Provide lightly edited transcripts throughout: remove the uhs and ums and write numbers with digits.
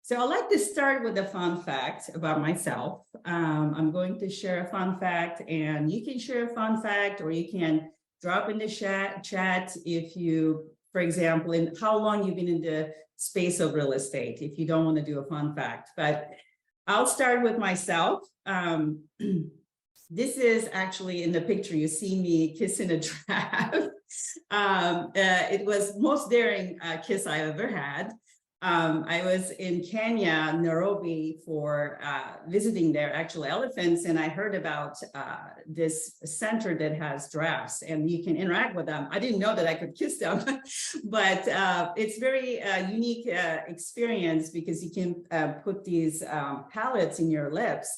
So I'd like to start with a fun fact about myself. I'm going to share a fun fact, and you can share a fun fact, or you can drop in the chat if you, for example, in how long you've been in the space of real estate, if you don't want to do a fun fact. But I'll start with myself. This is actually in the picture, you see me kissing a giraffe. It was most daring kiss I ever had. I was in Kenya, Nairobi, for visiting their actual elephants, and I heard about this center that has giraffes, and you can interact with them. I didn't know that I could kiss them, but it's very unique experience because you can put these pellets in your lips,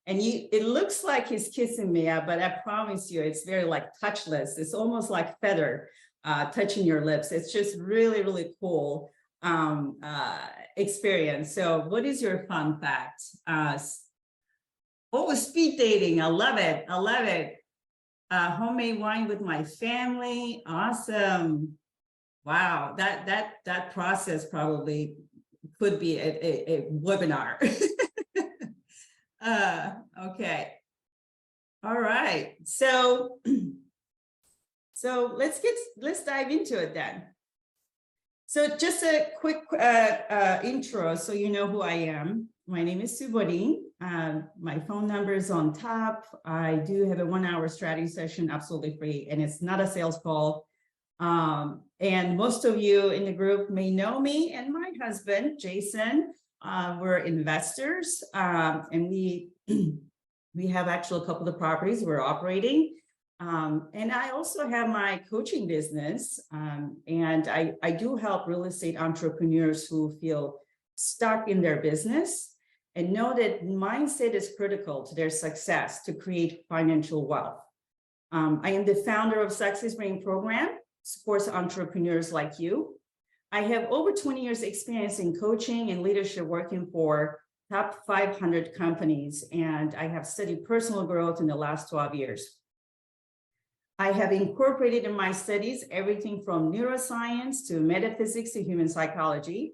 and it looks like he's kissing me, but I promise you, it's very like touchless. It's almost like feather touching your lips. It's just really, really cool experience. So what is your fun fact? Speed dating. I love it. I love it. Homemade wine with my family. Awesome. Wow. That process probably could be a webinar. Okay. All right. So let's dive into it then. So just a quick intro so you know who I am. My name is Bodine. My phone number is on top. I do have a 1-hour strategy session, absolutely free, and it's not a sales call. And most of you in the group may know me and my husband, Jason. We're investors, and we have actually a couple of properties we're operating. And I also have my coaching business, and I do help real estate entrepreneurs who feel stuck in their business and know that mindset is critical to their success to create financial wealth. I am the founder of Success Brain Program, supports entrepreneurs like you. I have over 20 years experience in coaching and leadership, working for top 500 companies, and I have studied personal growth in the last 12 years. I have incorporated in my studies everything from neuroscience to metaphysics to human psychology.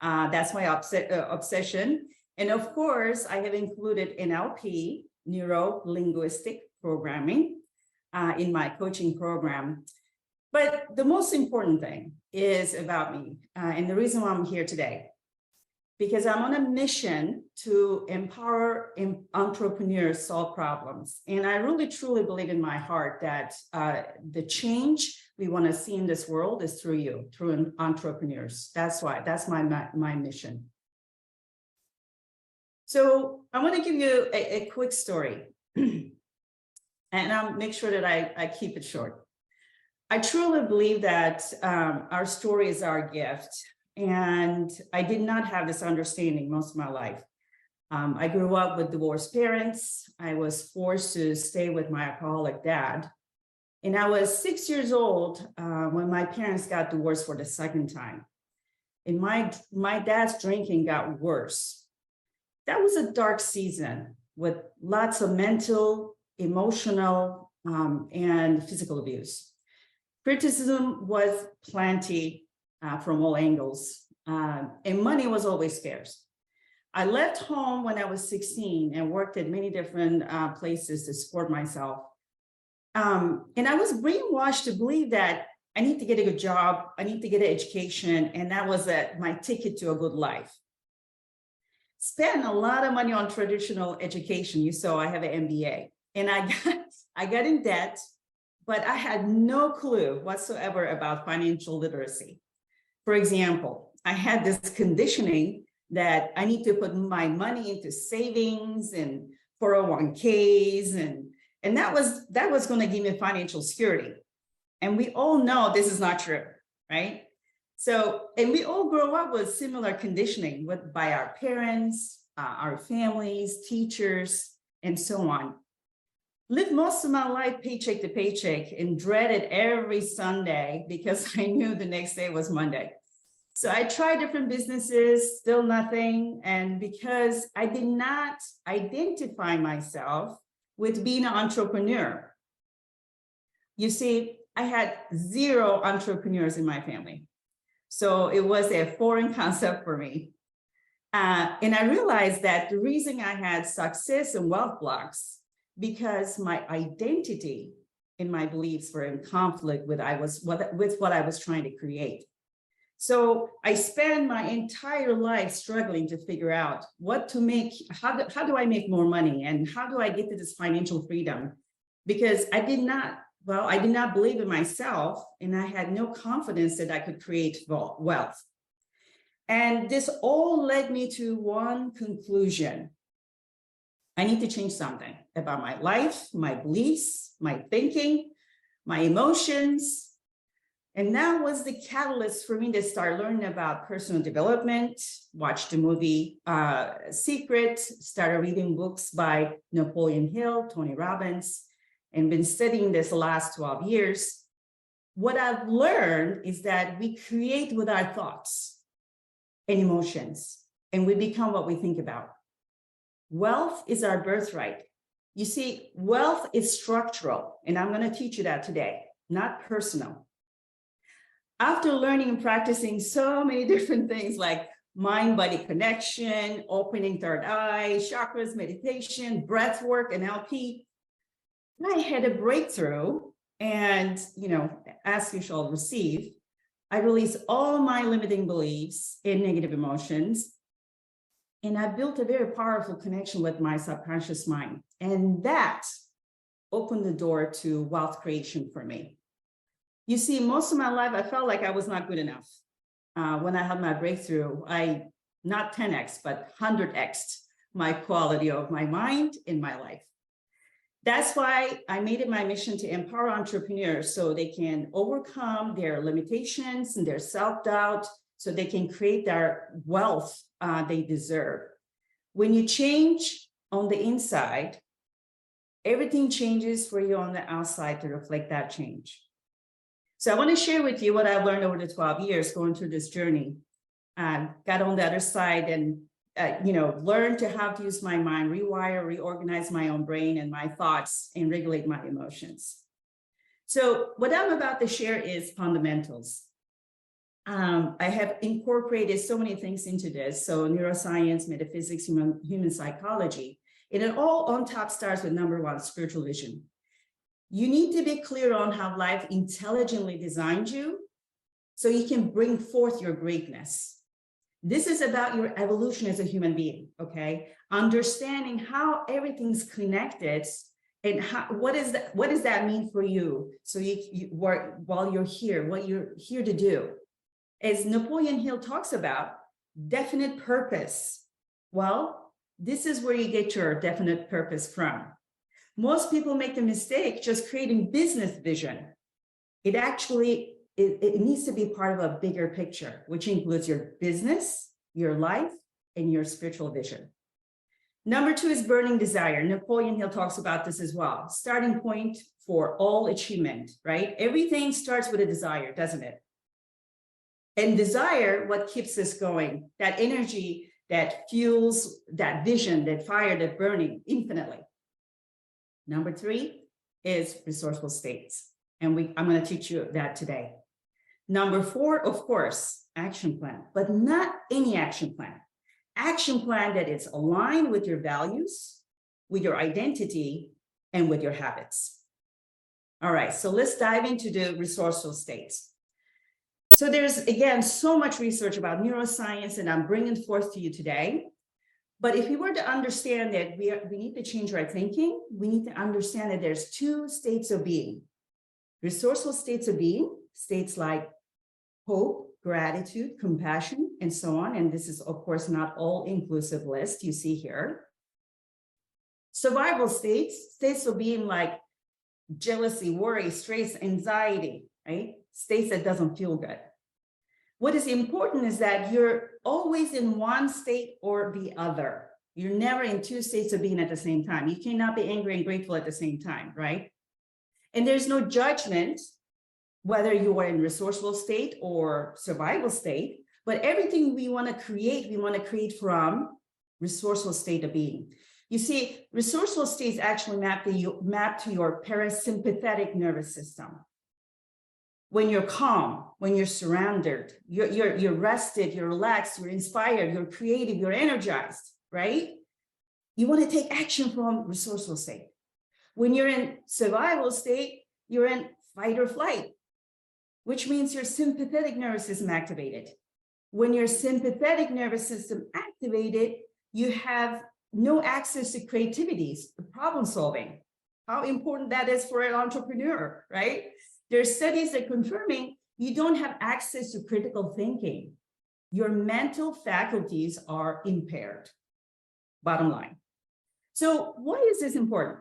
That's my obsession. And of course, I have included NLP, Neuro-Linguistic Programming, in my coaching program. But the most important thing is about me, and the reason why I'm here today, because I'm on a mission to empower entrepreneurs solve problems. And I really, truly believe in my heart that the change we want to see in this world is through you, through entrepreneurs. That's my mission. So I want to give you a quick story, and I'll make sure that I keep it short. I truly believe that our story is our gift. And I did not have this understanding most of my life. I grew up with divorced parents. I was forced to stay with my alcoholic dad. And I was 6 years old when my parents got divorced for the second time. And my dad's drinking got worse. That was a dark season with lots of mental, emotional, and physical abuse. Criticism was plenty. From all angles, and money was always scarce. I left home when I was 16 and worked at many different places to support myself. And I was brainwashed to believe that I need to get a good job, I need to get an education, and that was my ticket to a good life. Spent a lot of money on traditional education. You saw I have an MBA, and I got in debt, but I had no clue whatsoever about financial literacy. For example, I had this conditioning that I need to put my money into savings and 401ks, and that was going to give me financial security. And we all know this is not true, right? So, and we all grow up with similar conditioning by our parents, our families, teachers, and so on. Lived most of my life paycheck to paycheck and dreaded every Sunday because I knew the next day was Monday. So I tried different businesses, still nothing. And because I did not identify myself with being an entrepreneur, you see, I had 0 entrepreneurs in my family. So it was a foreign concept for me. And I realized that the reason I had success and wealth blocks, because my identity and my beliefs were in conflict with what I was trying to create. So I spent my entire life struggling to figure out what to make, how do I make more money, and how do I get to this financial freedom? Because I did not believe in myself, and I had no confidence that I could create wealth. And this all led me to one conclusion. I need to change something about my life, my beliefs, my thinking, my emotions. And that was the catalyst for me to start learning about personal development, watch the movie Secret, started reading books by Napoleon Hill, Tony Robbins, and been studying this the last 12 years. What I've learned is that we create with our thoughts and emotions, and we become what we think about. Wealth is our birthright. You see, wealth is structural, and I'm going to teach you that today, not personal. After learning and practicing so many different things like mind-body connection, opening third eye, chakras, meditation, breath work, and NLP, I had a breakthrough. And, as you shall receive, I released all my limiting beliefs and negative emotions. And I built a very powerful connection with my subconscious mind. And that opened the door to wealth creation for me. You see, most of my life, I felt like I was not good enough. When I had my breakthrough, I not 10x, but 100x'd my quality of my mind in my life. That's why I made it my mission to empower entrepreneurs so they can overcome their limitations and their self-doubt, so they can create their wealth they deserve. When you change on the inside, everything changes for you on the outside to reflect that change. So I want to share with you what I've learned over the 12 years going through this journey. Got on the other side and learned to how to use my mind, rewire, reorganize my own brain and my thoughts, and regulate my emotions. So what I'm about to share is fundamentals. I have incorporated so many things into this. So neuroscience, metaphysics, human psychology, and it all on top starts with number one, spiritual vision. You need to be clear on how life intelligently designed you so you can bring forth your greatness. This is about your evolution as a human being, okay? Understanding how everything's connected and what does that mean for you? So while you're here, what you're here to do. As Napoleon Hill talks about, definite purpose. Well, this is where you get your definite purpose from. Most people make the mistake just creating business vision. It actually, it needs to be part of a bigger picture, which includes your business, your life, and your spiritual vision. Number two is burning desire. Napoleon Hill talks about this as well. Starting point for all achievement, right? Everything starts with a desire, doesn't it? And desire, what keeps us going, that energy that fuels that vision, that fire, that burning infinitely. Number three is resourceful states. And I'm going to teach you that today. Number four, of course, action plan, but not any action plan. Action plan that is aligned with your values, with your identity, and with your habits. All right, so let's dive into the resourceful states. So there's, again, so much research about neuroscience, and I'm bringing forth to you today. But if we were to understand that we need to change our thinking, we need to understand that there's two states of being. Resourceful states of being, states like hope, gratitude, compassion, and so on. And this is, of course, not all-inclusive list you see here. Survival states, states of being like jealousy, worry, stress, anxiety, right? States that doesn't feel good. What is important is that you're always in one state or the other. You're never in two states of being at the same time. You cannot be angry and grateful at the same time, right? And there's no judgment whether you are in resourceful state or survival state, but everything we want to create from resourceful state of being. You see, resourceful states actually map to your parasympathetic nervous system. when you're calm, when you're surrounded, you're rested, you're relaxed, you're inspired, you're creative, you're energized, right? You want to take action from resourceful state. When you're in survival state, you're in fight or flight, which means your sympathetic nervous system activated. When your sympathetic nervous system activated, you have no access to creativity, problem solving. How important that is for an entrepreneur, right? There are studies that confirming you don't have access to critical thinking. Your mental faculties are impaired, bottom line. So why is this important?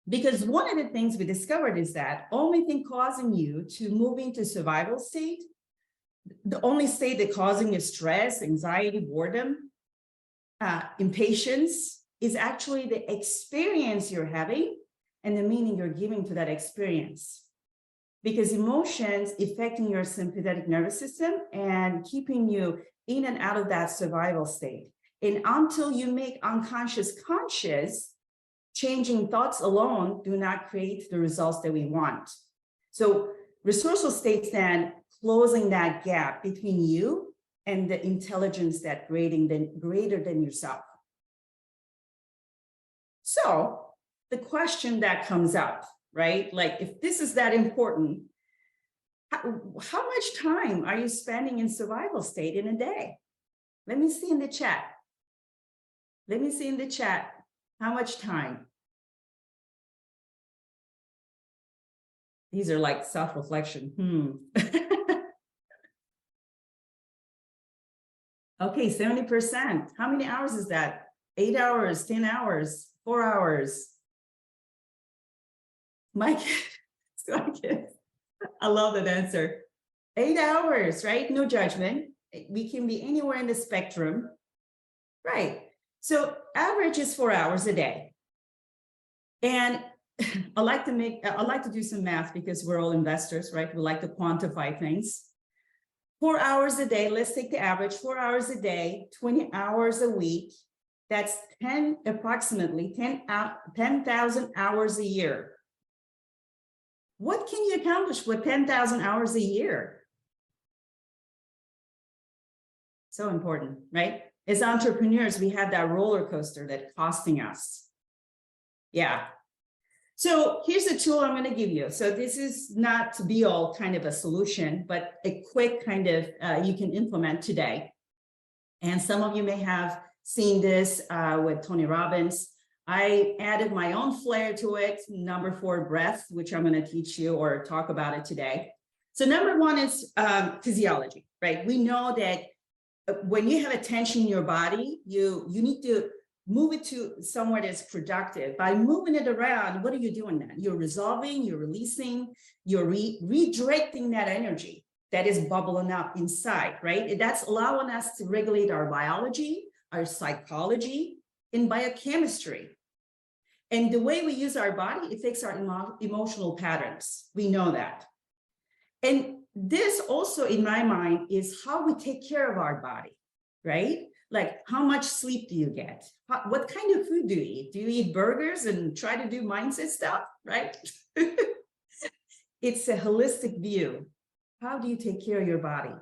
Because one of the things we discovered is that only thing causing you to move into survival state, the only state that causing you stress, anxiety, boredom, impatience is actually the experience you're having and the meaning you're giving to that experience. Because emotions affecting your sympathetic nervous system and keeping you in and out of that survival state. And until you make unconscious conscious, changing thoughts alone do not create the results that we want. So resourceful states then closing that gap between you and the intelligence that greater than yourself. So the question that comes up, right? Like, if this is that important, how much time are you spending in survival state in a day? Let me see in the chat. Let me see in the chat. How much time? These are like self-reflection. Okay, 70%. How many hours is that? 8 hours, 10 hours, 4 hours? Mike, I love that answer. 8 hours, right? No judgment. We can be anywhere in the spectrum, right? So average is 4 hours a day. And I like to do some math because we're all investors, right? We like to quantify things. 4 hours a day, let's take the average, 4 hours a day, 20 hours a week. That's approximately 10,000 hours a year. What can you accomplish with 10,000 hours a year? So important, right? As entrepreneurs, we have that roller coaster that's costing us. Yeah. So here's a tool I'm going to give you. So this is not to be all kind of a solution, but a quick kind of you can implement today. And some of you may have seen this with Tony Robbins. I added my own flair to it, number 4 breath, which I'm going to teach you or talk about it today. So number 1 is physiology, right? We know that when you have a tension in your body, you need to move it to somewhere that's productive. By moving it around, what are you doing then? You're resolving, you're releasing, you're redirecting that energy that is bubbling up inside, right? That's allowing us to regulate our biology, our psychology, and biochemistry. And the way we use our body affects our emotional patterns. We know that. And this also, in my mind, is how we take care of our body, right? Like, how much sleep do you get? What kind of food do you eat? Do you eat burgers and try to do mindset stuff, right? It's a holistic view. How do you take care of your body?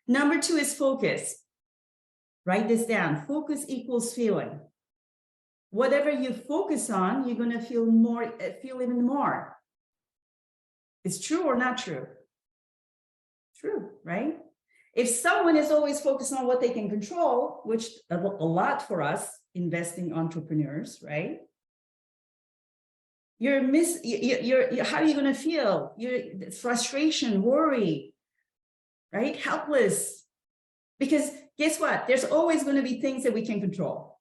Number 2 is focus. Write this down. Focus equals feeling. Whatever you focus on, you're going to feel even more. It's true or not true? True, right? If someone is always focused on what they can control, which a lot for us investing entrepreneurs, right? How are you going to feel? Frustration, worry, right? Helpless. Because guess what? There's always going to be things that we can control.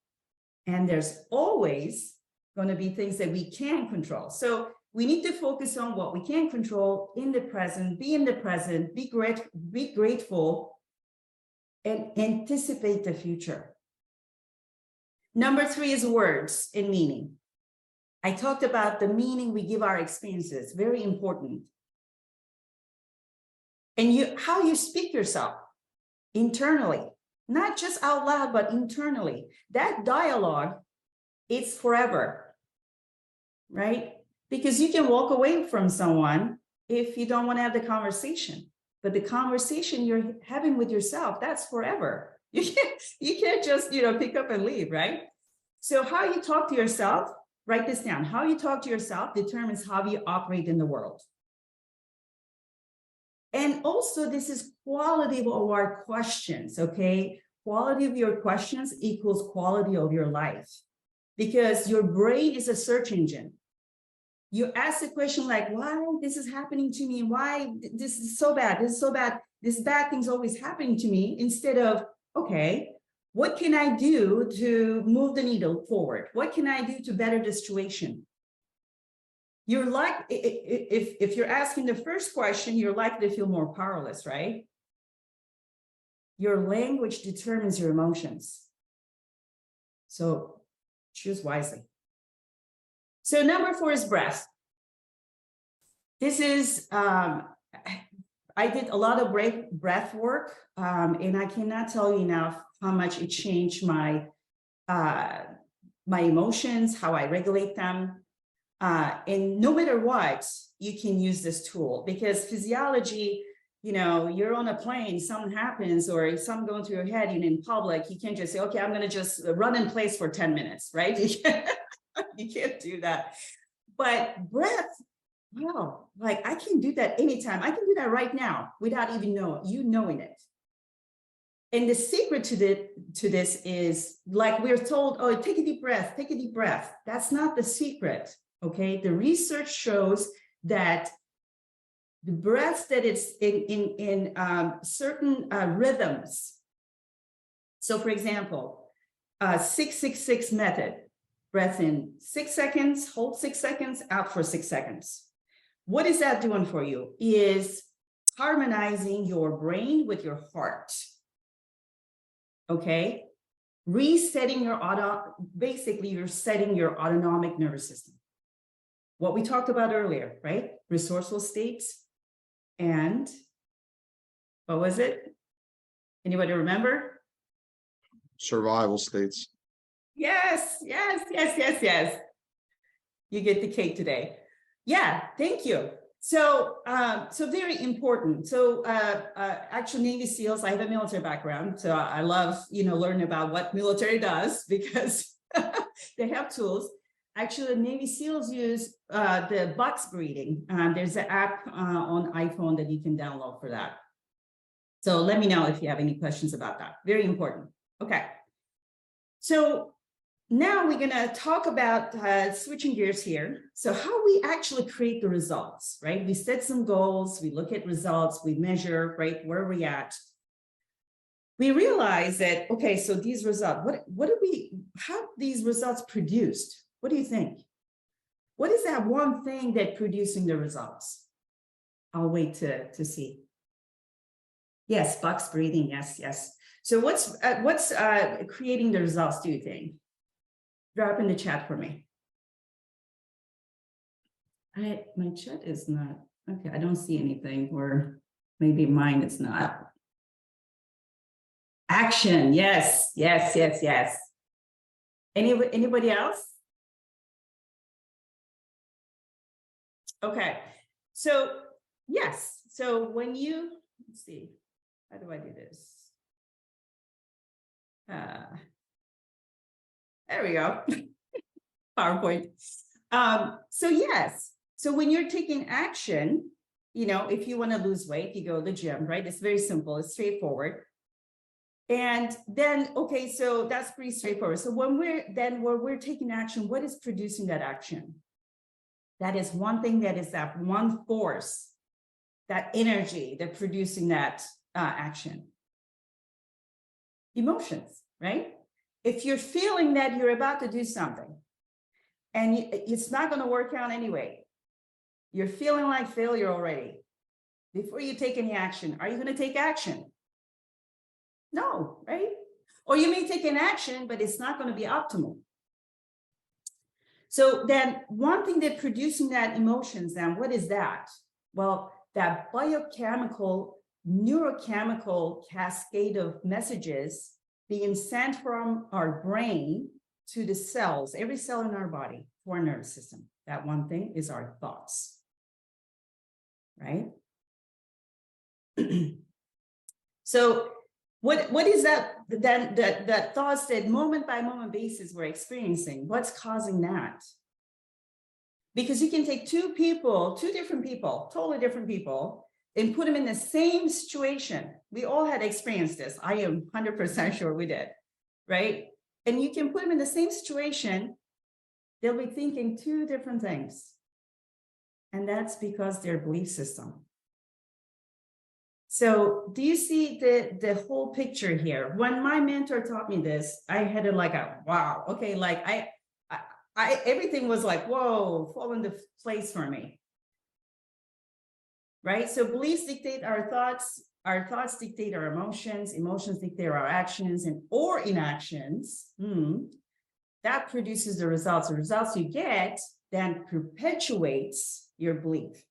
And there's always going to be things that we can't control. So we need to focus on what we can control in the present, be grateful, and anticipate the future. Number 3 is words and meaning. I talked about the meaning we give our experiences, very important. And how you speak yourself internally, not just out loud, but internally. That dialogue, it's forever, right? Because you can walk away from someone if you don't want to have the conversation. But the conversation you're having with yourself, that's forever. You can't just, pick up and leave, right? So how you talk to yourself, write this down. How you talk to yourself determines how you operate in the world. And also, this is quality of our questions, okay? Quality of your questions equals quality of your life, because your brain is a search engine. You ask a question like, why this is happening to me? Why this is so bad? This is so bad. This bad thing's always happening to me, instead of, okay, what can I do to move the needle forward? What can I do to better the situation? You're like, if you're asking the first question, you're likely to feel more powerless, right? Your language determines your emotions. So choose wisely. So number 4 is breath. This is, I did a lot of breath work, and I cannot tell you enough how much it changed my emotions, how I regulate them. And no matter what, you can use this tool, because physiology, you're on a plane, something happens, or something going through your head, and in public, you can't just say, okay, I'm going to just run in place for 10 minutes, right? You can't do that. But breath, wow, like I can do that anytime. I can do that right now without even knowing it. And the secret to this is, like we're told, oh, take a deep breath, take a deep breath. That's not the secret, okay? The research shows that the breaths that it's in certain rhythms. So for example, 6-6-6 method, breath in 6 seconds, hold 6 seconds, out for 6 seconds. What is that doing for you? Is harmonizing your brain with your heart. Okay, resetting basically you're setting your autonomic nervous system. What we talked about earlier, right? Resourceful states and what was it? Anybody remember? Survival states. Yes. You get the cake today. Yeah, thank you. So, so very important. So, actually, Navy SEALs, I have a military background, so I love, learning about what military does, because they have tools. Actually, Navy SEALs use the box breathing. There's an app on iPhone that you can download for that. So let me know if you have any questions about that. Very important. Okay. So now we're going to talk about switching gears here. So how we actually create the results, right? We set some goals, we look at results, we measure, right? Where are we at? We realize that, okay, so these results, how these results produced? What do you think? What is that one thing that producing the results? I'll wait to see. Yes, box breathing, yes. So what's creating the results, do you think? Drop in the chat for me. My chat is not, okay, I don't see anything, or maybe mine is not. Action, yes. Anybody else? Okay, so yes, so when you, let's see, how do I do this? There we go. PowerPoint. So yes, so when you're taking action, if you want to lose weight, you go to the gym, right? It's very simple, it's straightforward. And then, okay, so that's pretty straightforward. So when we're taking action, what is producing that action? That is one thing, that is that one force, that energy that producing that action. Emotions, right? If you're feeling that you're about to do something and it's not going to work out anyway, you're feeling like failure already. Before you take any action, are you going to take action? No, right? Or you may take an action, but it's not going to be optimal. So then one thing that producing that emotions, then what is that? Well, that biochemical, neurochemical cascade of messages being sent from our brain to the cells, every cell in our body, to our nervous system. That one thing is our thoughts, right? So what is that thoughts that moment by moment basis we're experiencing? What's causing that? Because you can take two different people, totally different people, and put them in the same situation. We all had experienced this. I am 100% sure we did, right? And you can put them in the same situation. They'll be thinking two different things. And that's because their belief system. So do you see the whole picture here? When my mentor taught me this, I had it like a wow. Okay, like I everything was like, whoa, fall into place for me. Right? So beliefs dictate our thoughts dictate our emotions dictate our actions or inactions. That produces the results you get then perpetuates your belief.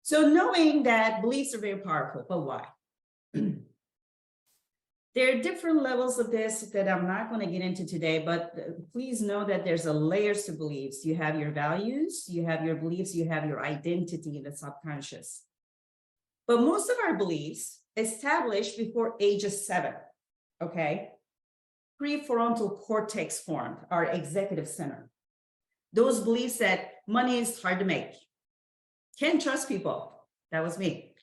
So knowing that beliefs are very powerful, but why? There are different levels of this that I'm not going to get into today, but please know that there's a layers to beliefs. You have your values, you have your beliefs, you have your identity in the subconscious. But most of our beliefs established before age of 7, okay? Prefrontal cortex formed, our executive center. Those beliefs that money is hard to make. Can't trust people. That was me.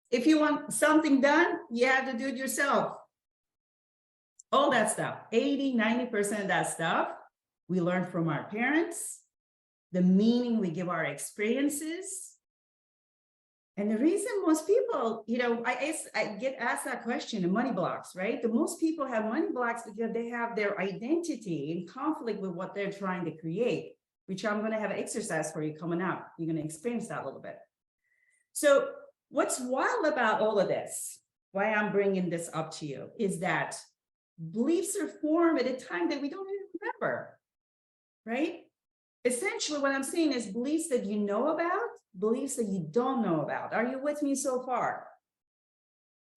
If you want something done, you have to do it yourself. All that stuff, 80-90% of that stuff, we learn from our parents, the meaning we give our experiences. And the reason most people, I get asked that question, the money blocks, right? The most people have money blocks because they have their identity in conflict with what they're trying to create, which I'm going to have an exercise for you coming up. You're going to experience that a little bit. So what's wild about all of this, why I'm bringing this up to you, is that beliefs are formed at a time that we don't even remember, right? Essentially, what I'm saying is beliefs that you know about, beliefs that you don't know about. Are you with me so far?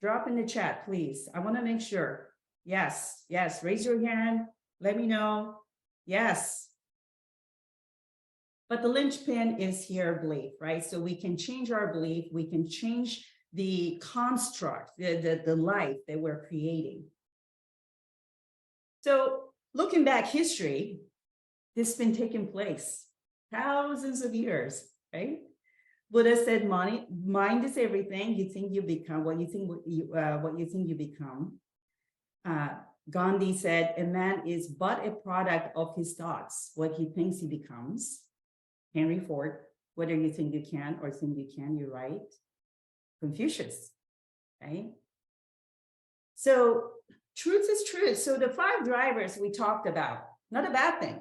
Drop in the chat, please. I want to make sure. Yes, raise your hand. Let me know. Yes. But the linchpin is here, belief, right? So we can change our belief. We can change the construct, the life that we're creating. So looking back history, this has been taking place thousands of years, right? Buddha said, mind is everything. You think you become what you think you become. Gandhi said, a man is but a product of his thoughts, what he thinks he becomes. Henry Ford, whether you think you can or think you can, you're right. Confucius, right? So truth is truth. So the 5 drivers we talked about, not a bad thing,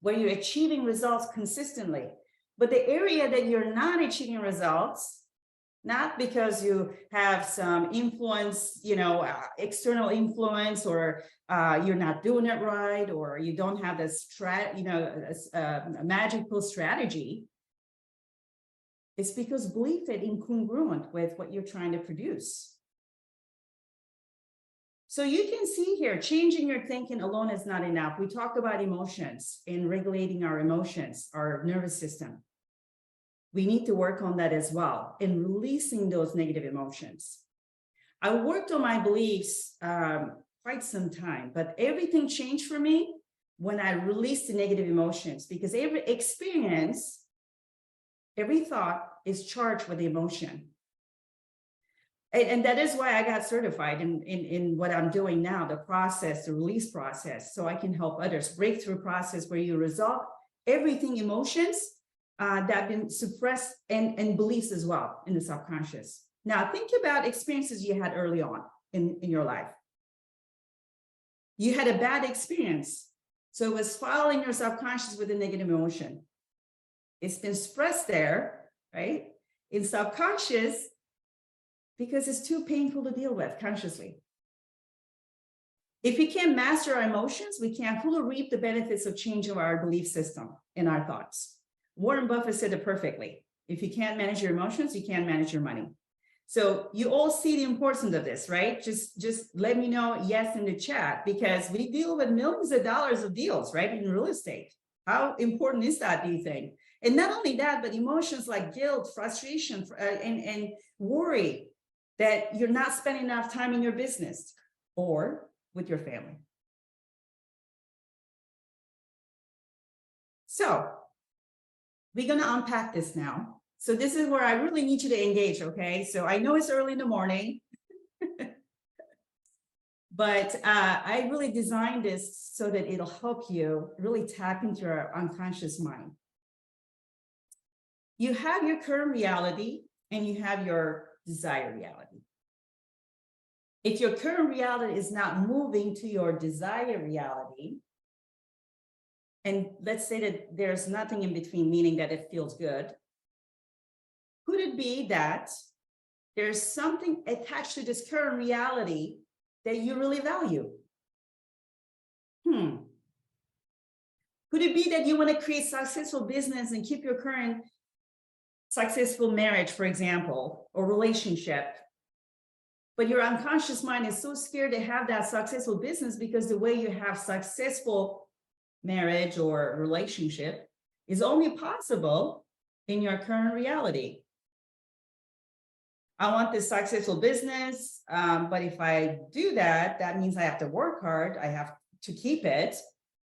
where you're achieving results consistently. But the area that you're not achieving results, not because you have some influence, external influence, or you're not doing it right, or you don't have a magical strategy. It's because belief is incongruent with what you're trying to produce. So you can see here, changing your thinking alone is not enough. We talked about emotions and regulating our emotions, our nervous system. We need to work on that as well in releasing those negative emotions. I worked on my beliefs quite some time, but everything changed for me when I released the negative emotions, because every experience, every thought is charged with emotion. And that is why I got certified in what I'm doing now, the release process, so I can help others. Breakthrough process where you resolve everything, emotions that have been suppressed, and beliefs as well in the subconscious. Now, think about experiences you had early on in your life. You had a bad experience, so it was filed in your subconscious with a negative emotion. It's been suppressed there, right? In subconscious, because it's too painful to deal with consciously. If we can't master our emotions, we can't fully reap the benefits of change of our belief system and our thoughts. Warren Buffett said it perfectly. If you can't manage your emotions, you can't manage your money. So you all see the importance of this, right? Just let me know yes in the chat, because we deal with millions of dollars of deals, right, in real estate. How important is that, do you think? And not only that, but emotions like guilt, frustration, and worry that you're not spending enough time in your business or with your family. So we're going to unpack this now. So this is where I really need you to engage, okay? So I know it's early in the morning, but I really designed this so that it'll help you really tap into your unconscious mind. You have your current reality and you have your desired reality. If your current reality is not moving to your desired reality, and let's say that there's nothing in between, meaning that it feels good, could it be that there's something attached to this current reality that you really value? Could it be that you want to create successful business and keep your current successful marriage, for example, or relationship, but your unconscious mind is so scared to have that successful business because the way you have successful marriage or relationship is only possible in your current reality? I want this successful business, but if I do that, that means I have to work hard. I have to keep it,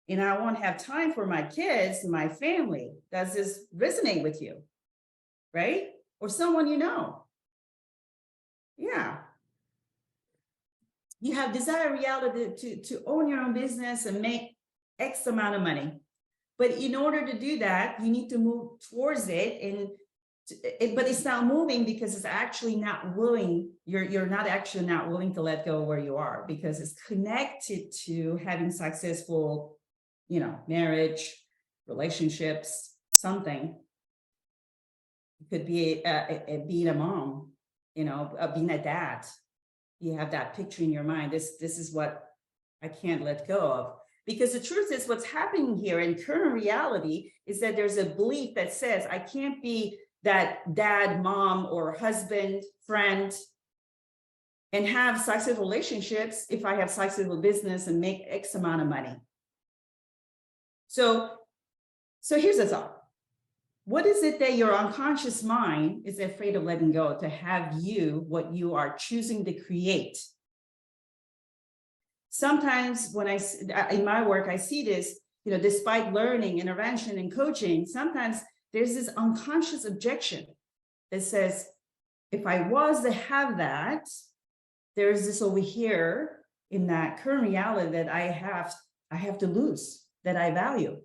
and I won't have time for my kids, my family. Does this resonate with you? Right? Or someone you know? Yeah. You have desired reality to own your own business and make X amount of money. But in order to do that, you need to move towards it, but it's not moving because it's actually not willing. You're not actually not willing to let go where you are because it's connected to having successful, marriage, relationships, something. It could be being a mom, being a dad. You have that picture in your mind. This is what I can't let go of. Because the truth is, what's happening here in current reality is that there's a belief that says I can't be that dad, mom, or husband, friend, and have successful relationships if I have successful business and make X amount of money. So here's the thought. What is it that your unconscious mind is afraid of letting go to have you, what you are choosing to create? Sometimes when in my work, I see this, despite learning, intervention, and coaching, sometimes there's this unconscious objection that says, if I was to have that, there's this over here in that current reality that I have to lose, that I value.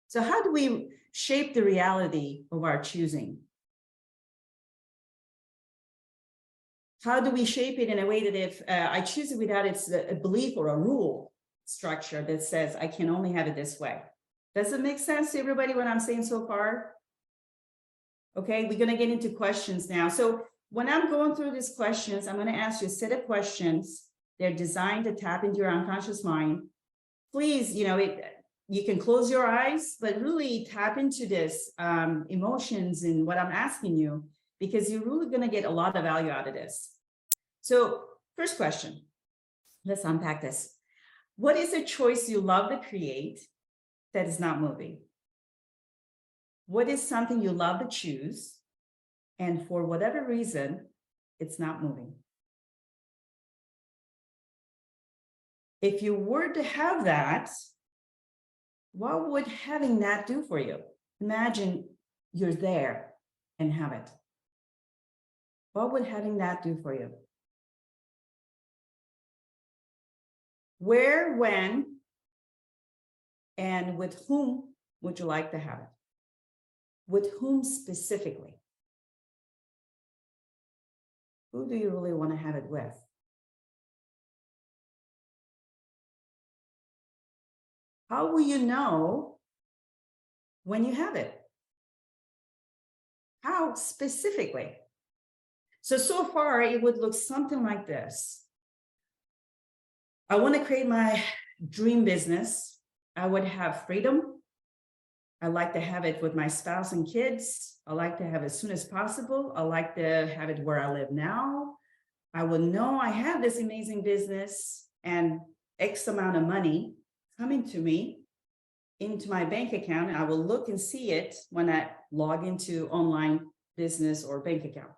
So how do we shape the reality of our choosing? How do we shape it in a way that if I choose it without it's a belief or a rule structure that says I can only have it this way? Does it make sense to everybody what I'm saying so far? Okay, we're going to get into questions now. So when I'm going through these questions, I'm going to ask you a set of questions. They're designed to tap into your unconscious mind. Please, you can close your eyes, but really tap into this emotions and what I'm asking you, because you're really going to get a lot of value out of this. So first question, let's unpack this. What is a choice you love to create that is not moving? What is something you love to choose, and for whatever reason, it's not moving? If you were to have that, what would having that do for you? Imagine you're there and have it. What would having that do for you? Where, when, and with whom would you like to have it? With whom specifically? Who do you really want to have it with? How will you know when you have it? How specifically? So far, it would look something like this. I want to create my dream business. I would have freedom. I like to have it with my spouse and kids. I like to have it as soon as possible. I like to have it where I live now. I will know I have this amazing business and X amount of money coming to me into my bank account, and I will look and see it when I log into online business or bank account.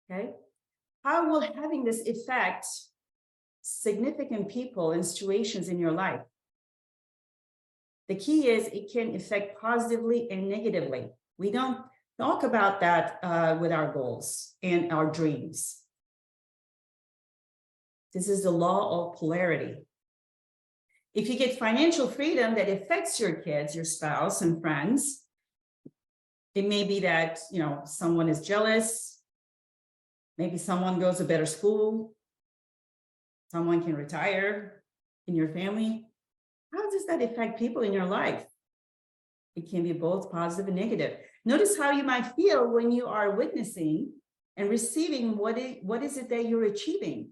Okay. How will having this affect significant people and situations in your life? The key is it can affect positively and negatively. We don't talk about that with our goals and our dreams. This is the law of polarity. If you get financial freedom that affects your kids, your spouse, and friends, it may be that, you know, someone is jealous. Maybe someone goes to better school. Someone can retire in your family. How does that affect people in your life? It can be both positive and negative. Notice how you might feel when you are witnessing and receiving what is it that you're achieving.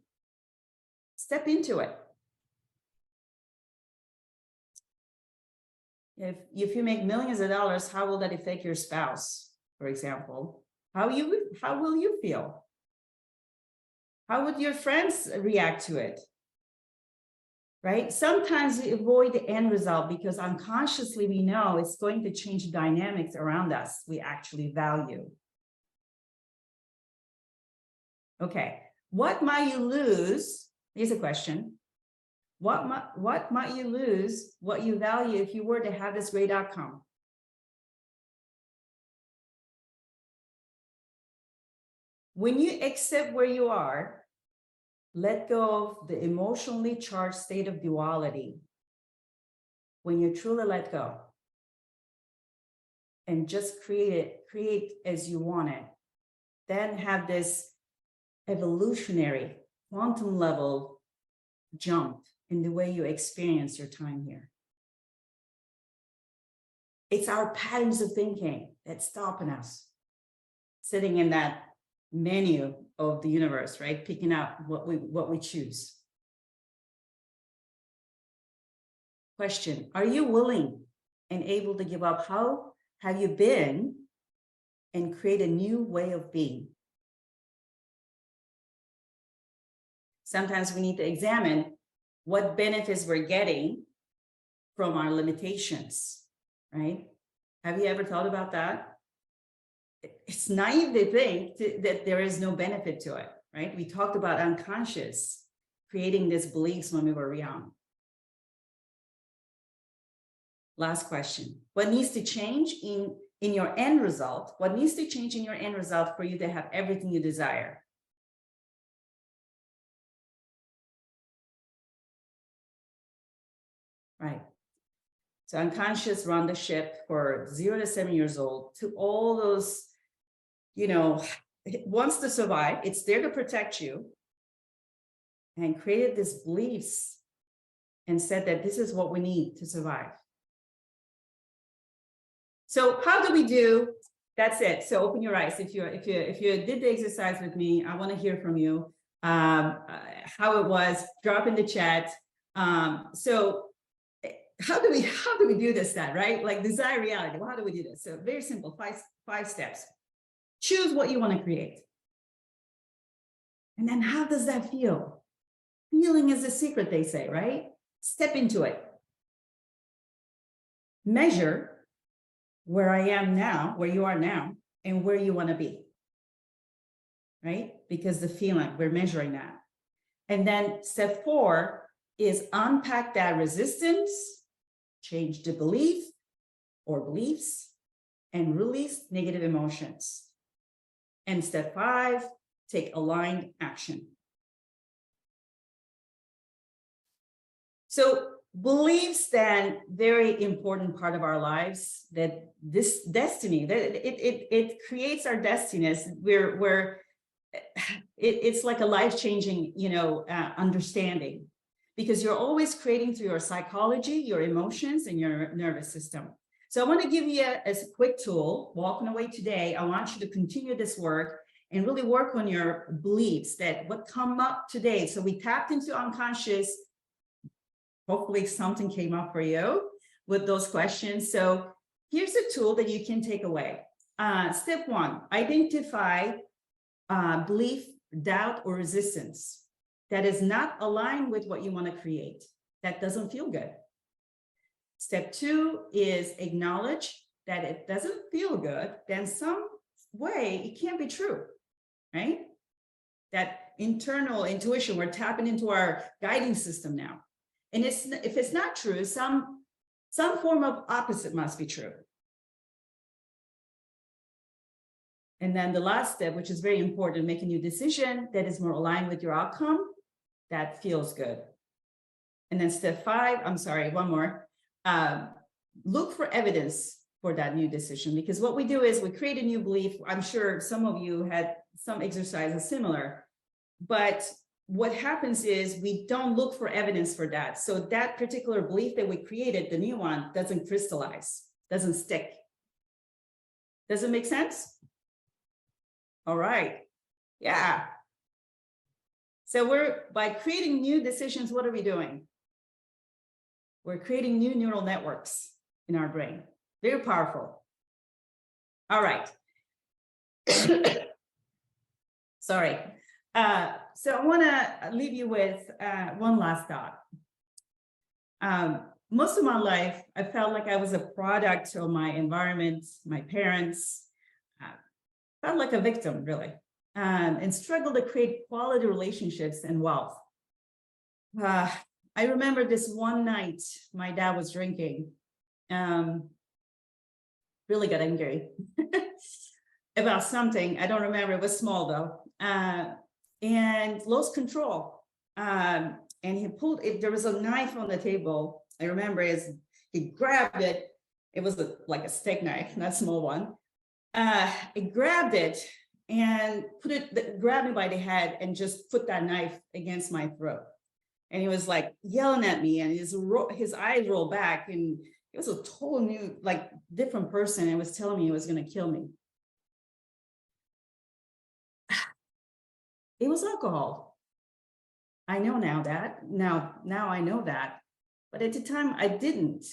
Step into it. If you make millions of dollars, how will that affect your spouse, for example? How will you feel? How would your friends react to it? Right? Sometimes we avoid the end result because unconsciously we know it's going to change the dynamics around us we actually value. Okay, what might you lose? Here's a question. What might you lose, what you value if you were to have this great outcome? When you accept where you are, let go of the emotionally charged state of duality. When you truly let go and just create as you want it, then have this evolutionary quantum level jump in the way you experience your time here. It's our patterns of thinking that's stopping us, sitting in that menu of the universe, right? Picking out what we choose. Question, are you willing and able to give up? How have you been and create a new way of being? Sometimes we need to examine what benefits we're getting from our limitations, right? Have you ever thought about that? It's naive to think that there is no benefit to it, right? We talked about unconscious, creating these beliefs when we were young. Last question. What needs to change in your end result? What needs to change in your end result for you to have everything you desire? Right. So unconscious run the ship for 0 to 7 years old to all those, you know, it wants to survive. It's there to protect you, and created these beliefs and said that this is what we need to survive. So how do we do? That's it. So open your eyes. If you did the exercise with me, I want to hear from you. How it was. Drop in the chat. So how do we do this then, right? Like desire reality. Well, how do we do this? So very simple, five steps. Choose what you want to create. And then how does that feel? Feeling is the secret, they say, right? Step into it. Measure where I am now, where you are now, and where you want to be, right? Because the feeling, we're measuring that. And then step 4 is unpack that resistance, change the belief or beliefs, and release negative emotions. And step 5, take aligned action. So beliefs, then, very important part of our lives, that this destiny, that it creates our destinies. It's like a life-changing, understanding, because you're always creating through your psychology, your emotions, and your nervous system. So I want to give you a quick tool. Walking away today, I want you to continue this work and really work on your beliefs, that what come up today. So we tapped into unconscious. Hopefully something came up for you with those questions. So here's a tool that you can take away. Step 1, identify belief, doubt, or resistance. that is not aligned with what you want to create. That doesn't feel good. Step 2 is acknowledge that it doesn't feel good, then some way it can't be true, right? That internal intuition, we're tapping into our guiding system now. And if it's not true, some form of opposite must be true. And then the last step, which is very important, make a new decision that is more aligned with your outcome, that feels good. And then step 5, I'm sorry, one more. Look for evidence for that new decision, because what we do is we create a new belief. I'm sure some of you had some exercises similar, but what happens is we don't look for evidence for that. So that particular belief that we created, the new one, doesn't crystallize, doesn't stick. Does it make sense? All right. Yeah. So by creating new decisions, what are we doing? We're creating new neural networks in our brain. Very powerful. All right. Sorry. So I want to leave you with one last thought. Most of my life, I felt like I was a product of my environment, my parents. Felt like a victim, really, and struggled to create quality relationships and wealth. I remember this one night my dad was drinking. Really got angry about something. I don't remember. It was small though. And lost control. And he pulled it. There was a knife on the table. I remember he grabbed it. It was like a steak knife, not a small one. He grabbed it and grabbed me by the head and just put that knife against my throat. And he was like yelling at me, and his eyes rolled back, and it was a total new, like different person, and was telling me he was going to kill me. It was alcohol. I know now that. Now I know that. But at the time, I didn't.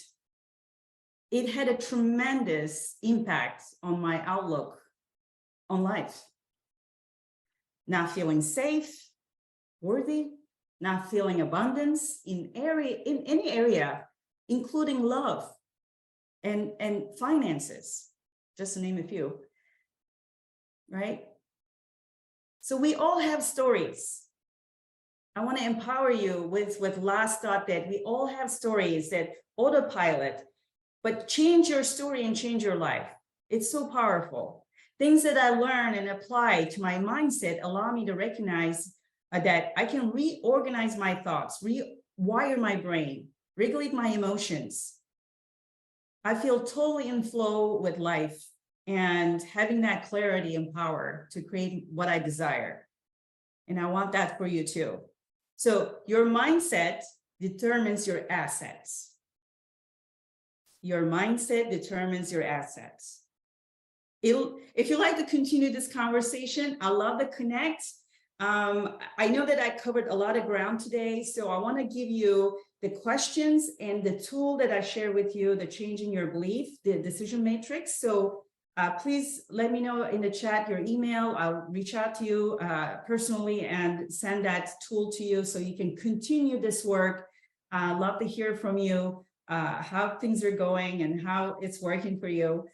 It had a tremendous impact on my outlook on life. Not feeling safe, worthy, not feeling abundance in any area, including love and finances, just to name a few, right? So we all have stories. I want to empower you with last thought that we all have stories that autopilot, but change your story and change your life. It's so powerful. Things that I learn and apply to my mindset allow me to recognize that I can reorganize my thoughts, rewire my brain, regulate my emotions. I feel totally in flow with life and having that clarity and power to create what I desire. And I want that for you too. So your mindset determines your assets. Your mindset determines your assets. If you'd like to continue this conversation, I love to connect. I know that I covered a lot of ground today, so I want to give you the questions and the tool that I share with you, the changing your belief, the decision matrix. So please let me know in the chat your email. I'll reach out to you personally and send that tool to you so you can continue this work. Love to hear from you, how things are going and how it's working for you.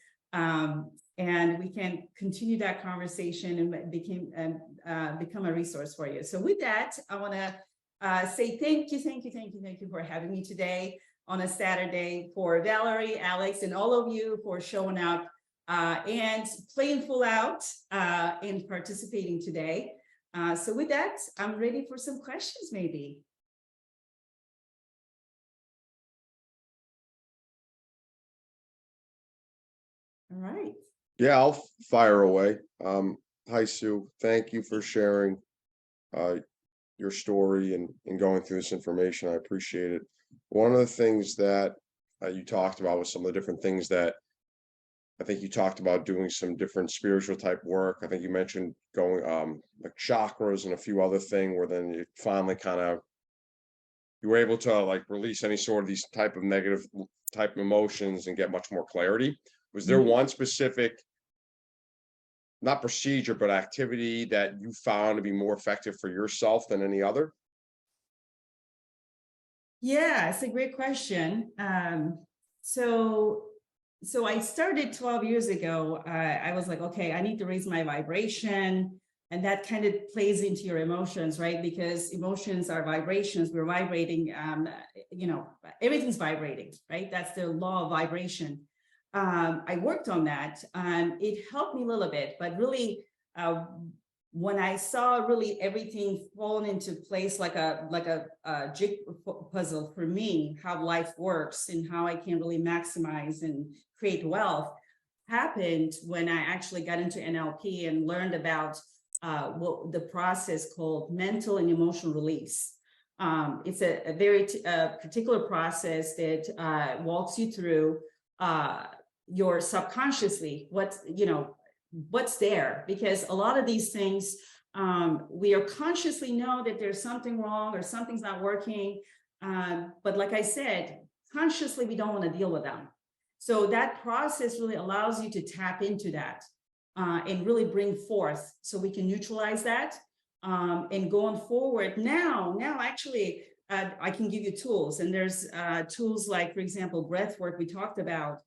And we can continue that conversation and become a resource for you. So with that, I want to say thank you for having me today on a Saturday, for Valerie, Alex, and all of you for showing up and playing full out and participating today. So with that, I'm ready for some questions maybe. All right. Yeah, I'll fire away. Hi, Sue. Thank you for sharing your story and going through this information. I appreciate it. One of the things that you talked about was some of the different things that I think you talked about doing some different spiritual type work. I think you mentioned going like chakras and a few other things where then you finally you were able to like release any sort of these type of negative type of emotions and get much more clarity. Was there one specific, not procedure, but activity that you found to be more effective for yourself than any other? Yeah, it's a great question. So I started 12 years ago. I was like, okay, I need to raise my vibration. And that kind of plays into your emotions, right? Because emotions are vibrations. We're vibrating, everything's vibrating, right? That's the law of vibration. I worked on that and it helped me a little bit, but really, when I saw really everything falling into place like a jig puzzle for me, how life works and how I can really maximize and create wealth, happened when I actually got into NLP and learned about what the process called mental and emotional release. It's a very particular process that walks you through your subconsciously, what's there, because a lot of these things we are consciously know that there's something wrong or something's not working, but like I said, consciously we don't want to deal with them. So that process really allows you to tap into that and really bring forth so we can neutralize that, and going forward now actually I can give you tools, and there's tools like, for example, breath work we talked about.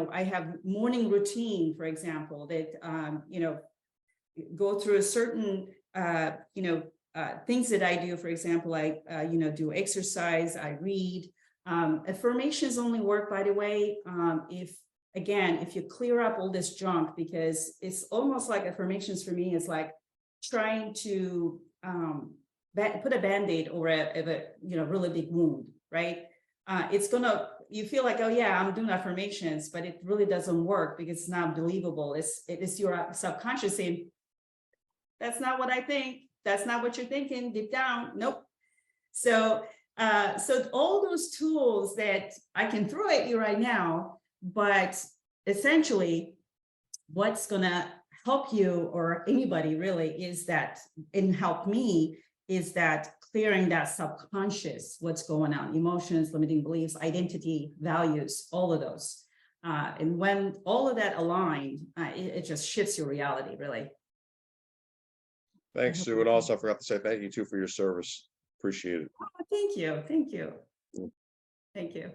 I have morning routine, for example, that, go through a certain, things that I do. For example, I, do exercise, I read. Affirmations only work, by the way, if you clear up all this junk, because it's almost like affirmations for me is like trying to put a Band-Aid over a really big wound, right? You feel like, oh yeah, I'm doing affirmations, but it really doesn't work because it's not believable. It's your subconscious saying, that's not what I think. That's not what you're thinking deep down. Nope. So all those tools that I can throw at you right now, but essentially what's gonna help you or anybody really is that, and help me, is that clearing that subconscious, what's going on, emotions, limiting beliefs, identity, values, all of those. And when all of that aligned, it just shifts your reality, really. Thanks, Sue. And also I forgot to say thank you too for your service. Appreciate it. Oh, thank you. Thank you. Mm. Thank you.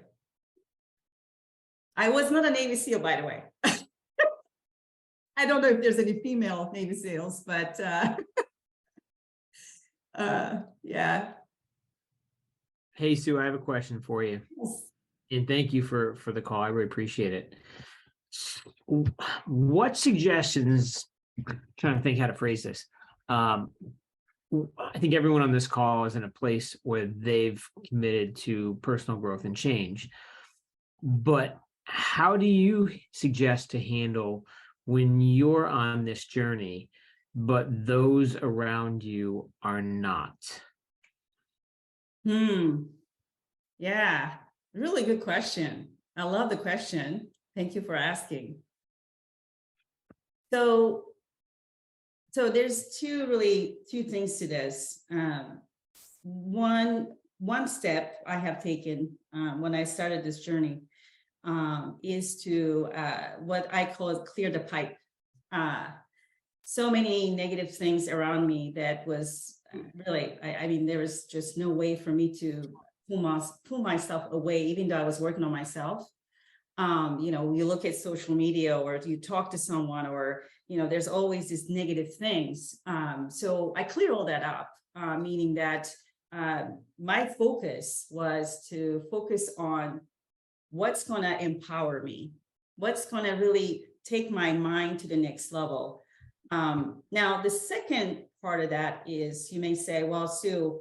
I was not a Navy SEAL, by the way. I don't know if there's any female Navy SEALs, but yeah. Hey, Sue, I have a question for you. Yes. And thank you for the call. I really appreciate it. What suggestions, I'm trying to think how to phrase this. I think everyone on this call is in a place where they've committed to personal growth and change. But how do you suggest to handle when you're on this journey, but those around you are not? Yeah, really good question. I love the question. Thank you for asking. So there's two things to this. One step I have taken when I started this journey is to what I call it, clear the pipe. So many negative things around me that was really, I mean, there was just no way for me to pull myself away, even though I was working on myself. You look at social media or you talk to someone, or, there's always these negative things. So I cleared all that up, meaning that my focus was to focus on what's going to empower me, what's going to really take my mind to the next level. Now, the second part of that is, you may say, well, Sue,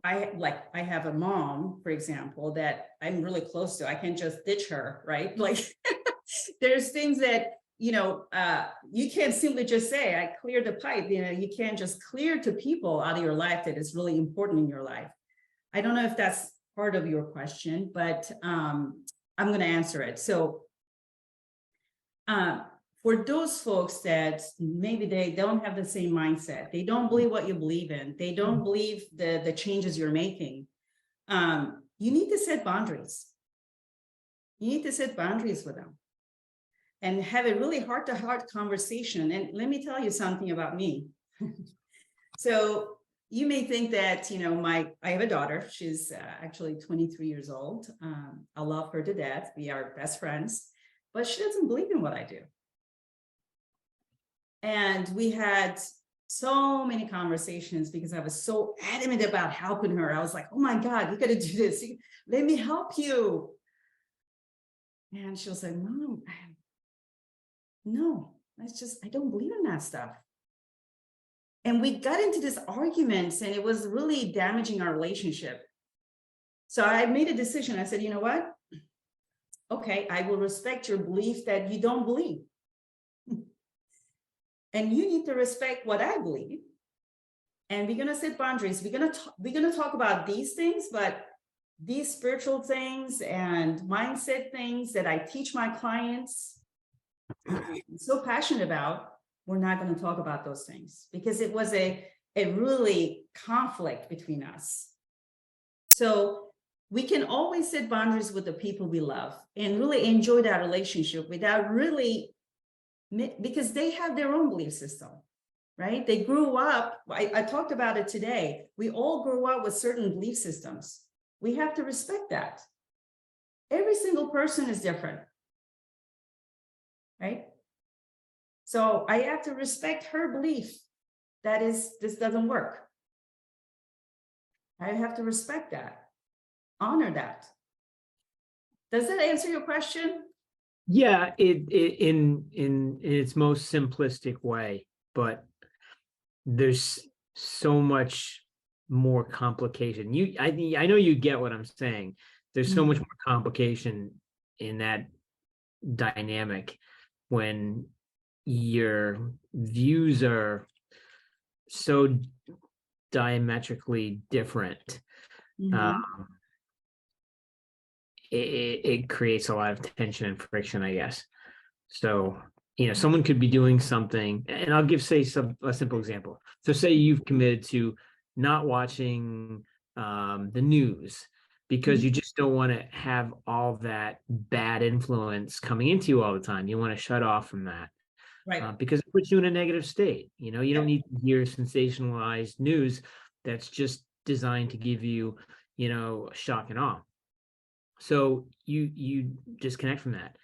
I have a mom, for example, that I'm really close to. I can't just ditch her, right? Like there's things that, you can't simply just say, I cleared the pipe. You can't just clear to people out of your life that is really important in your life. I don't know if that's part of your question, but I'm going to answer it. So for those folks that maybe they don't have the same mindset, they don't believe what you believe in, they don't believe the changes you're making, you need to set boundaries. You need to set boundaries with them and have a really heart-to-heart conversation. And let me tell you something about me. So you may think that, I have a daughter. She's actually 23 years old. I love her to death. We are best friends, but she doesn't believe in what I do. And we had so many conversations because I was so adamant about helping her. I was like, oh my God, you got to do this. Let me help you. And she was like, Mom, no, I don't believe in that stuff. And we got into this argument and it was really damaging our relationship. So I made a decision. I said, you know what? Okay, I will respect your belief that you don't believe. And you need to respect what I believe. And we're gonna set boundaries. We're gonna talk about these things, but these spiritual things and mindset things that I teach my clients, I'm so passionate about, we're not going to talk about those things because it was a really conflict between us. So we can always set boundaries with the people we love and really enjoy that relationship without really, because they have their own belief system, right? They grew up, I talked about it today. We all grew up with certain belief systems. We have to respect that. Every single person is different, right? So I have to respect her belief that this doesn't work. I have to respect that, honor that. Does that answer your question? Yeah, in its most simplistic way, but there's so much more complication. I know you get what I'm saying. There's so much more complication in that dynamic when your views are so diametrically different. It creates a lot of tension and friction, I guess. So, someone could be doing something, and I'll say a simple example. So say you've committed to not watching the news because you just don't want to have all that bad influence coming into you all the time. You want to shut off from that. Right. Because it puts you in a negative state. You don't need to hear sensationalized news that's just designed to give you, shock and awe. So you disconnect from that.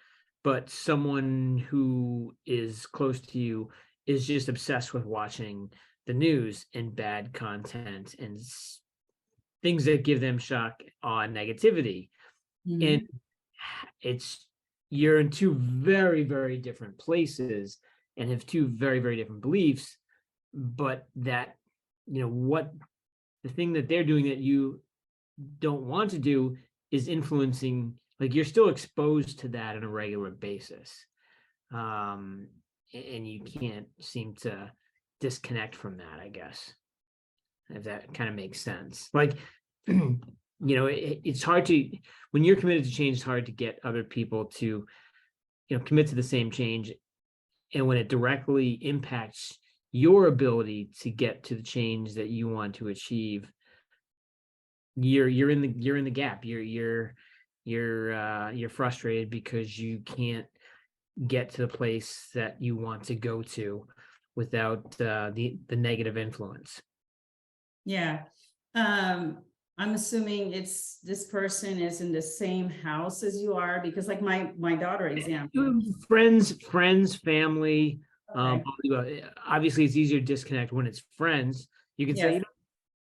But someone who is close to you is just obsessed with watching the news and bad content and things that give them shock, awe, and negativity. And you're in two very, very different places and have two very, very different beliefs, but that, what the thing that they're doing that you don't want to do is influencing, like you're still exposed to that on a regular basis. And you can't seem to disconnect from that, I guess, if that kind of makes sense. Like, it's hard to, when you're committed to change, it's hard to get other people to, commit to the same change. And when it directly impacts your ability to get to the change that you want to achieve, you're in the gap. You're frustrated because you can't get to the place that you want to go to without the negative influence. Yeah. I'm assuming this person is in the same house as you are, because like my daughter example. Friends, family. Okay. Obviously it's easier to disconnect when it's friends. You can say,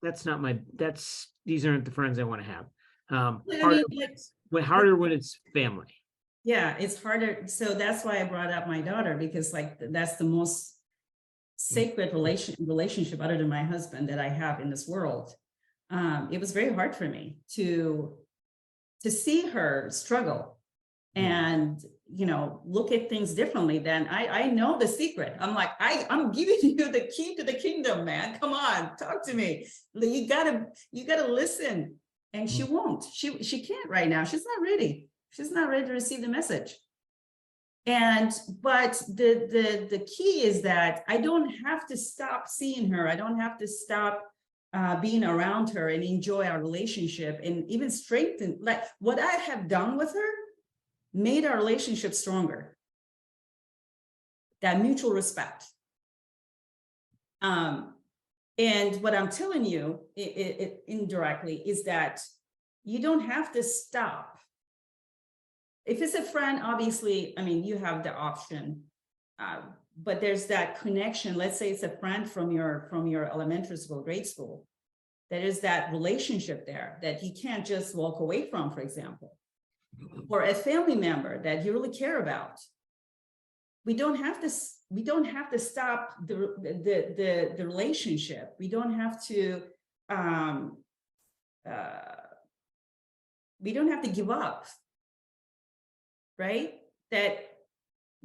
Yes. these aren't the friends I want to have. Harder when it's family. Yeah, it's harder. So that's why I brought up my daughter, because like that's the most sacred relationship other than my husband that I have in this world. It was very hard for me to see her struggle and look at things differently. Than I know the secret. I'm like, I'm giving you the key to the kingdom, man. Come on, talk to me. You gotta listen. And she won't. She can't right now. She's not ready. She's not ready to receive the message. But the key is that I don't have to stop seeing her. I don't have to stop being around her and enjoy our relationship and even strengthen. Like what I have done with her made our relationship stronger. That mutual respect. And what I'm telling you indirectly is that you don't have to stop. If it's a friend, obviously, I mean, you have the option, but there's that connection. Let's say it's a friend from your elementary school, grade school. There is that relationship there that you can't just walk away from, for example, or a family member that you really care about. We don't have to stop the relationship. We don't have to give up, right?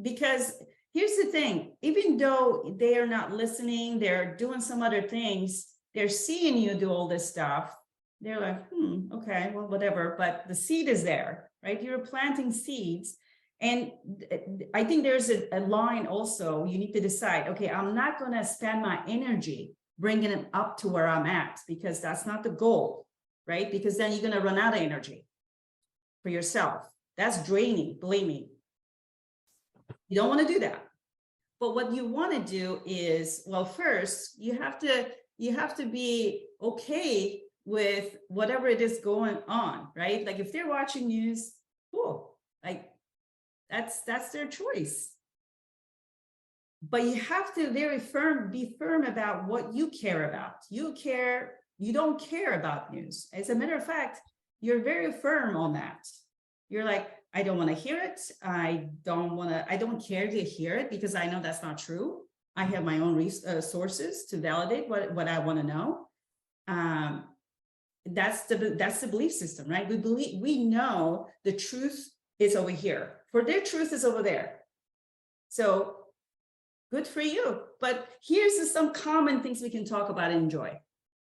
Because here's the thing, even though they are not listening, they're doing some other things, they're seeing you do all this stuff. They're like, okay, well, whatever, but the seed is there, right? You're planting seeds. And I think there's a line also, you need to decide, okay, I'm not going to spend my energy bringing it up to where I'm at, because that's not the goal, right? Because then you're going to run out of energy for yourself. That's draining, believe me. You don't want to do that. But what you want to do is, well, first, you have to be okay with whatever it is going on, right? Like if they're watching news, cool, like that's their choice. But you have to be firm about what you care about. You don't care about news. As a matter of fact, you're very firm on that. You're like, I don't want to hear it. I don't care to hear it because I know that's not true. I have my own sources to validate what I want to know. That's the belief system, right? We know the truth is over here. For their truth is over there. So good for you. But here's some common things we can talk about and enjoy.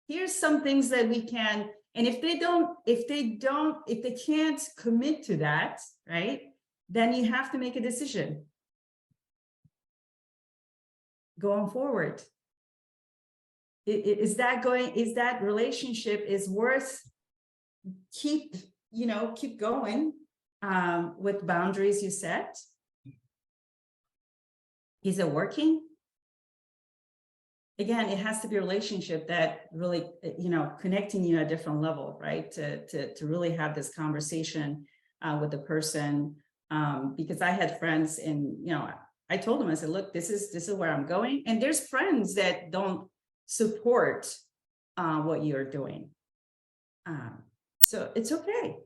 Here's some things that we can, and if they can't commit to that, right? Then you have to make a decision going forward. Is that relationship is worth keep going with boundaries you set? Is it working? Again, it has to be a relationship that really, connecting you at a different level, right? To really have this conversation with the person. Because I had friends and, I told them, I said, look, this is where I'm going. And there's friends that don't support what you're doing. So it's okay.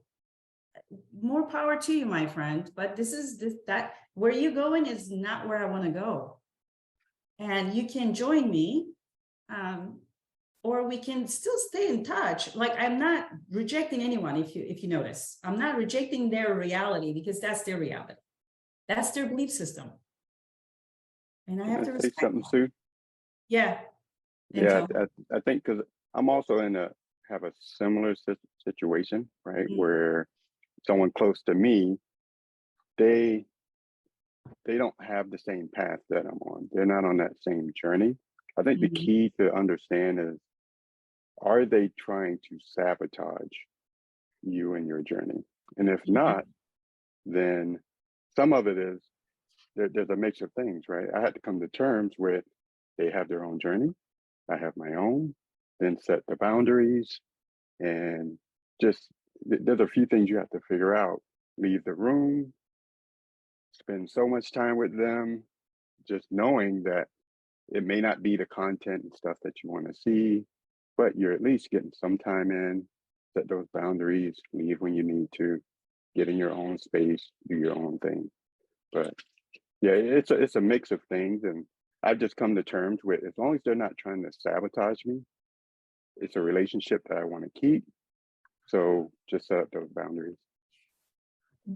More power to you, my friend. But that where you're going is not where I want to go. And you can join me, or we can still stay in touch. Like, I'm not rejecting anyone. If you notice, I'm not rejecting their reality, because that's their reality. That's their belief system. And I have to respect something, that. Sue. Yeah. Yeah, I think because I'm also have a similar situation, right? Mm. Where someone close to me, they don't have the same path that I'm on. They're not on that same journey. I think the key to understand is, are they trying to sabotage you and your journey? And if not, then some of it is there's a mix of things, right? I had to come to terms with they have their own journey. I have my own, then set the boundaries, and just there's a few things you have to figure out. Leave the room, spend so much time with them, just knowing that it may not be the content and stuff that you want to see, but you're at least getting some time in, set those boundaries, leave when you need to, get in your own space, do your own thing. But yeah, it's a mix of things, and I've just come to terms with, as long as they're not trying to sabotage me, it's a relationship that I want to keep. So just set up those boundaries.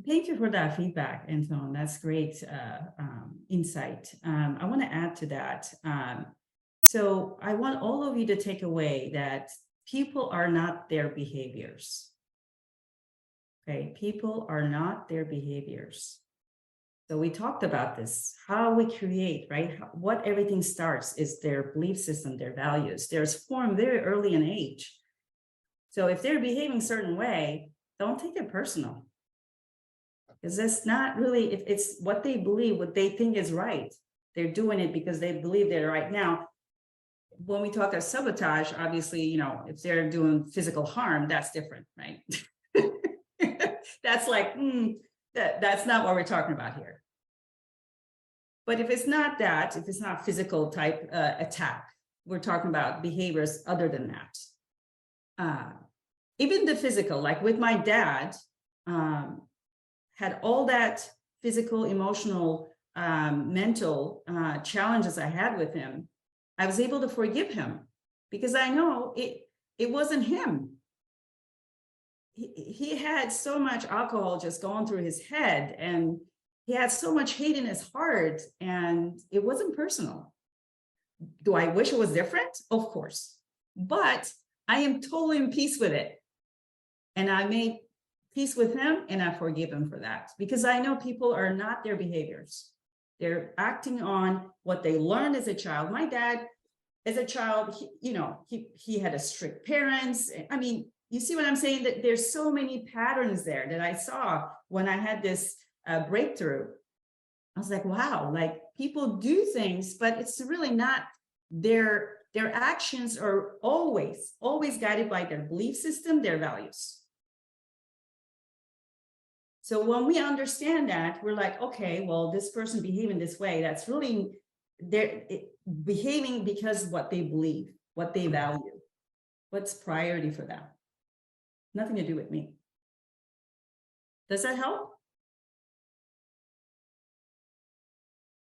Thank you for that feedback, Anton. That's great insight. I want to add to that. So I want all of you to take away that people are not their behaviors. Okay, people are not their behaviors. So we talked about this, how we create, right? What everything starts is their belief system, their values. They're formed very early in age. So if they're behaving a certain way, don't take it personal. Because it's not really, it's what they believe, what they think is right. They're doing it because they believe they're right. Now, when we talk of sabotage, obviously, you know, if they're doing physical harm, that's different, right? That's like, that's not what we're talking about here. But if it's not that, if it's not physical type attack, we're talking about behaviors other than that. Even the physical, like with my dad, had all that physical, emotional, mental challenges I had with him. I was able to forgive him because I know it wasn't him. He had so much alcohol just going through his head, and he had so much hate in his heart, and it wasn't personal. Do I wish it was different? Of course, but I am totally in peace with it. And I made peace with him, and I forgive him for that, because I know people are not their behaviors. They're acting on what they learned as a child. My dad, as a child, he had a strict parents. I mean, you see what I'm saying? That there's so many patterns there that I saw when I had this breakthrough. I was like, wow, like people do things, but it's really not their actions are always guided by their belief system, their values. So when we understand that, we're like, okay, well, this person behaving this way, that's really they're behaving because of what they believe, what they value, what's priority for them. Nothing to do with me. Does that help?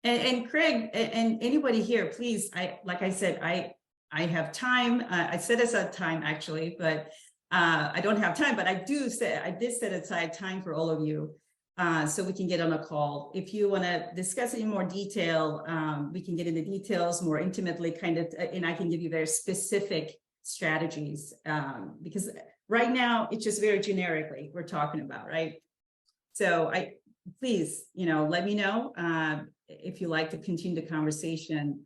And Craig and anybody here, please, like I said, I have time. I set aside time actually, but I don't have time, but I did set aside time for all of you, so we can get on a call. If you want to discuss it in more detail, we can get into details more intimately, kind of, and I can give you very specific strategies, because right now it's just very generically we're talking about, right? So please, let me know if you like to continue the conversation,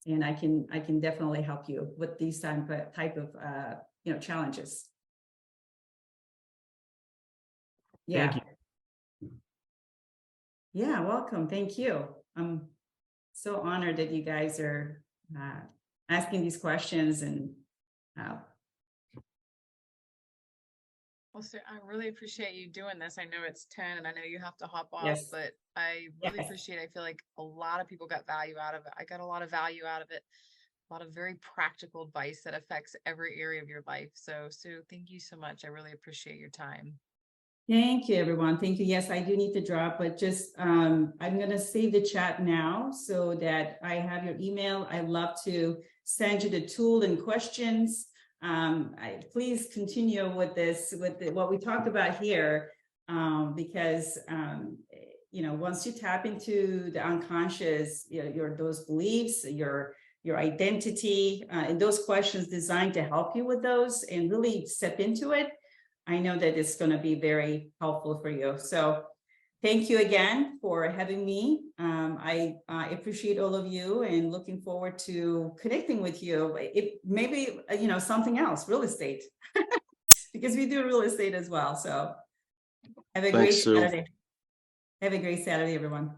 and I can definitely help you with these type of challenges. Yeah. Thank you. Yeah, welcome. Thank you. I'm so honored that you guys are asking these questions, and Well, sir, I really appreciate you doing this. I know it's 10 and I know you have to hop off, yes. but I really Yes. appreciate it. I feel like a lot of people got value out of it. I got a lot of value out of it. A lot of very practical advice that affects every area of your life. So Sue, thank you so much. I really appreciate your time. Thank you, everyone. Thank you. Yes, I do need to drop, but just I'm going to save the chat now so that I have your email. I'd love to send you the tool and questions. Please continue with this, what we talked about here, because once you tap into the unconscious, those beliefs, your identity, and those questions designed to help you with those and really step into it, I know that it's going to be very helpful for you. So thank you again for having me. I appreciate all of you and looking forward to connecting with you. Maybe something else, real estate, because we do real estate as well. So have a great Saturday. Have a great Saturday, everyone.